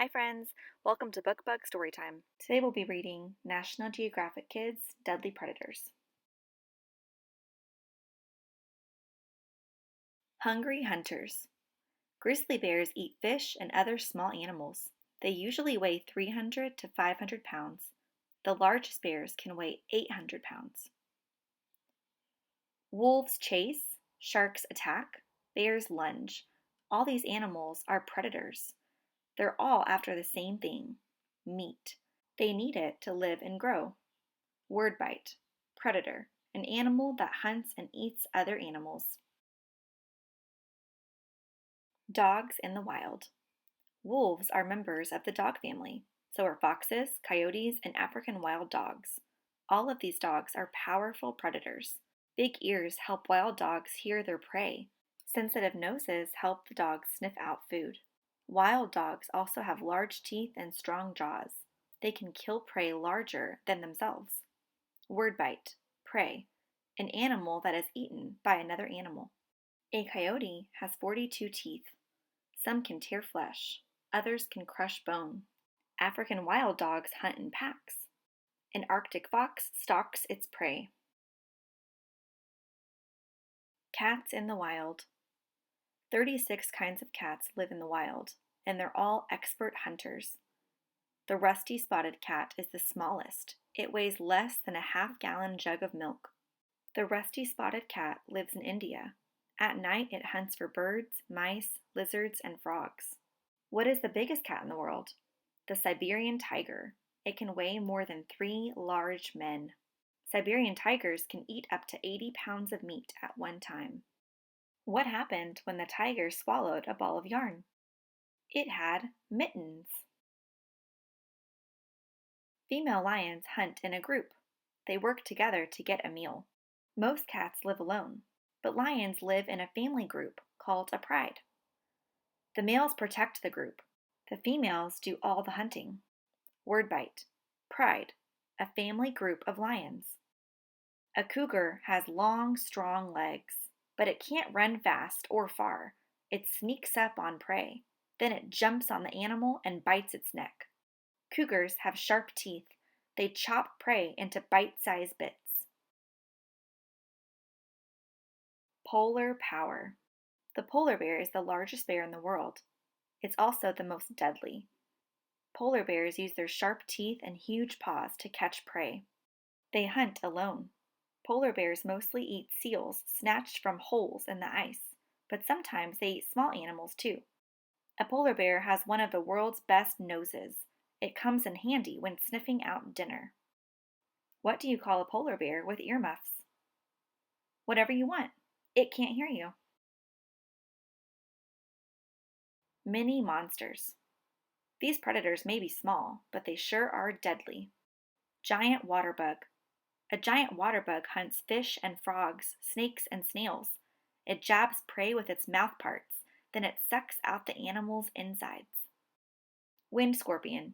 Hi friends, welcome to BookBug Storytime. Today we'll be reading National Geographic Kids' Deadly Predators. Hungry Hunters. Grizzly bears eat fish and other small animals. They usually weigh 300 to 500 pounds. The largest bears can weigh 800 pounds. Wolves chase, sharks attack, bears lunge. All these animals are predators. They're all after the same thing, meat. They need it to live and grow. Word bite. Predator. An animal that hunts and eats other animals. Dogs in the wild. Wolves are members of the dog family. So are foxes, coyotes, and African wild dogs. All of these dogs are powerful predators. Big ears help wild dogs hear their prey. Sensitive noses help the dogs sniff out food. Wild dogs also have large teeth and strong jaws. They can kill prey larger than themselves. Word bite. Prey. An animal that is eaten by another animal. A coyote has 42 teeth. Some can tear flesh. Others can crush bone. African wild dogs hunt in packs. An Arctic fox stalks its prey. Cats in the wild. 36 kinds of cats live in the wild, and they're all expert hunters. The rusty spotted cat is the smallest. It weighs less than a half-gallon jug of milk. The rusty spotted cat lives in India. At night it hunts for birds, mice, lizards, and frogs. What is the biggest cat in the world? The Siberian tiger. It can weigh more than 3 large men. Siberian tigers can eat up to 80 pounds of meat at one time. What happened when the tiger swallowed a ball of yarn? It had mittens. Female lions hunt in a group. They work together to get a meal. Most cats live alone, but lions live in a family group called a pride. The males protect the group. The females do all the hunting. Word bite. Pride. A family group of lions. A cougar has long, strong legs, but it can't run fast or far. It sneaks up on prey. Then it jumps on the animal and bites its neck. Cougars have sharp teeth. They chop prey into bite-sized bits. Polar power. The polar bear is the largest bear in the world. It's also the most deadly. Polar bears use their sharp teeth and huge paws to catch prey. They hunt alone. Polar bears mostly eat seals snatched from holes in the ice, but sometimes they eat small animals too. A polar bear has one of the world's best noses. It comes in handy when sniffing out dinner. What do you call a polar bear with earmuffs? Whatever you want. It can't hear you. Mini monsters. These predators may be small, but they sure are deadly. Giant water bug. A giant water bug hunts fish and frogs, snakes and snails. It jabs prey with its mouth parts, then it sucks out the animal's insides. Wind scorpion.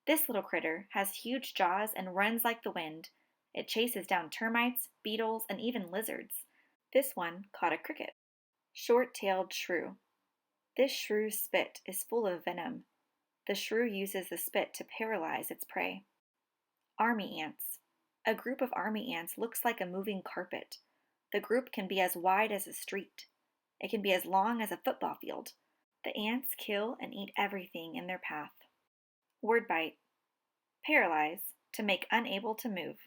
This little critter has huge jaws and runs like the wind. It chases down termites, beetles, and even lizards. This one caught a cricket. Short-tailed shrew. This shrew's spit is full of venom. The shrew uses the spit to paralyze its prey. Army ants. A group of army ants looks like a moving carpet. The group can be as wide as a street. It can be as long as a football field. The ants kill and eat everything in their path. Word bite. Paralyze, to make unable to move.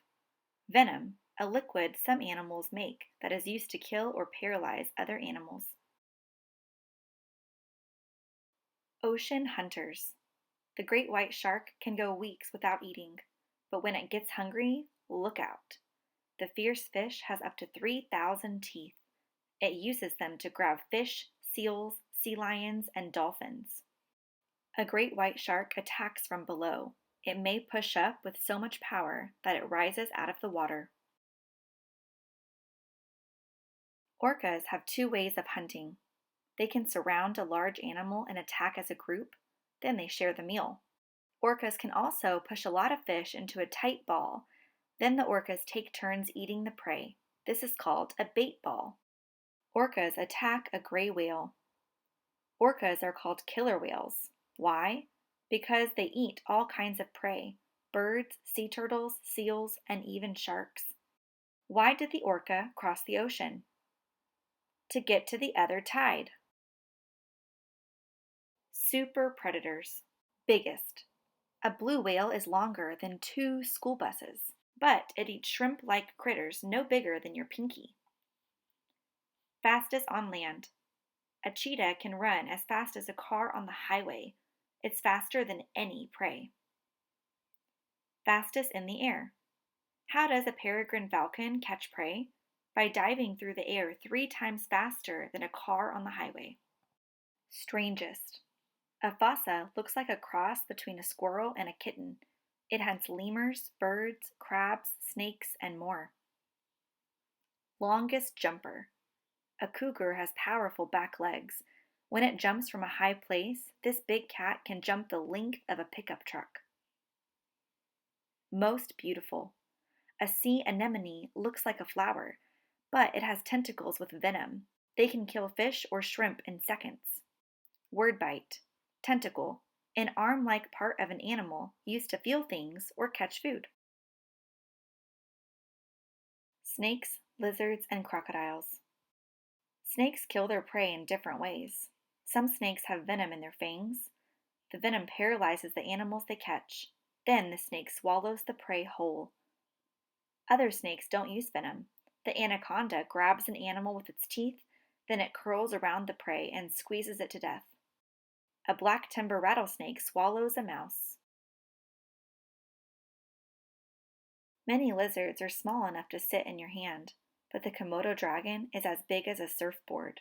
Venom, a liquid some animals make that is used to kill or paralyze other animals. Ocean hunters. The great white shark can go weeks without eating, but when it gets hungry, look out. The fierce fish has up to 3,000 teeth. It uses them to grab fish, seals, sea lions, and dolphins. A great white shark attacks from below. It may push up with so much power that it rises out of the water. Orcas have 2 ways of hunting. They can surround a large animal and attack as a group, then they share the meal. Orcas can also push a lot of fish into a tight ball. Then the orcas take turns eating the prey. This is called a bait ball. Orcas attack a gray whale. Orcas are called killer whales. Why? Because they eat all kinds of prey: birds, sea turtles, seals, and even sharks. Why did the orca cross the ocean? To get to the other tide. Super predators. Biggest. A blue whale is longer than 2 school buses, but it eats shrimp-like critters no bigger than your pinky. Fastest on land. A cheetah can run as fast as a car on the highway. It's faster than any prey. Fastest in the air. How does a peregrine falcon catch prey? By diving through the air 3 times faster than a car on the highway. Strangest. A fossa looks like a cross between a squirrel and a kitten. It hunts lemurs, birds, crabs, snakes, and more. Longest jumper. A cougar has powerful back legs. When it jumps from a high place, this big cat can jump the length of a pickup truck. Most beautiful. A sea anemone looks like a flower, but it has tentacles with venom. They can kill fish or shrimp in seconds. Word bite. Tentacle. An arm-like part of an animal used to feel things or catch food. Snakes, lizards, and crocodiles. Snakes kill their prey in different ways. Some snakes have venom in their fangs. The venom paralyzes the animals they catch. Then the snake swallows the prey whole. Other snakes don't use venom. The anaconda grabs an animal with its teeth, then it curls around the prey and squeezes it to death. A black timber rattlesnake swallows a mouse. Many lizards are small enough to sit in your hand, but the Komodo dragon is as big as a surfboard.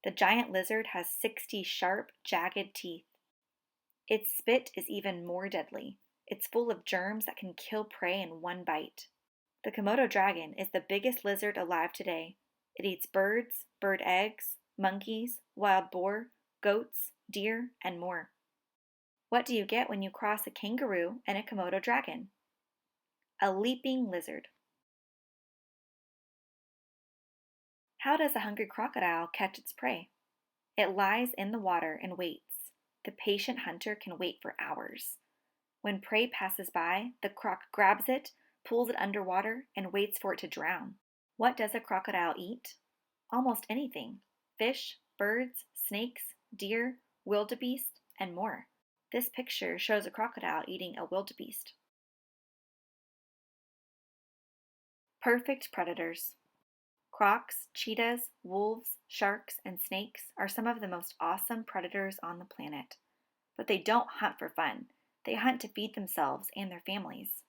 The giant lizard has 60 sharp, jagged teeth. Its spit is even more deadly. It's full of germs that can kill prey in one bite. The Komodo dragon is the biggest lizard alive today. It eats birds, bird eggs, monkeys, wild boar, goats, deer, and more. What do you get when you cross a kangaroo and a Komodo dragon? A leaping lizard. How does a hungry crocodile catch its prey? It lies in the water and waits. The patient hunter can wait for hours. When prey passes by, the croc grabs it, pulls it underwater, and waits for it to drown. What does a crocodile eat? Almost anything: fish, birds, snakes, deer, wildebeest, and more. This picture shows a crocodile eating a wildebeest. Perfect predators. Crocs, cheetahs, wolves, sharks, and snakes are some of the most awesome predators on the planet. But they don't hunt for fun. They hunt to feed themselves and their families.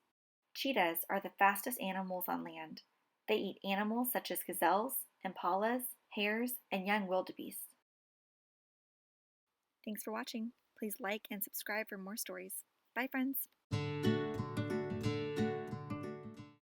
Cheetahs are the fastest animals on land. They eat animals such as gazelles, impalas, hares, and young wildebeest. Thanks for watching. Please like and subscribe for more stories. Bye, friends.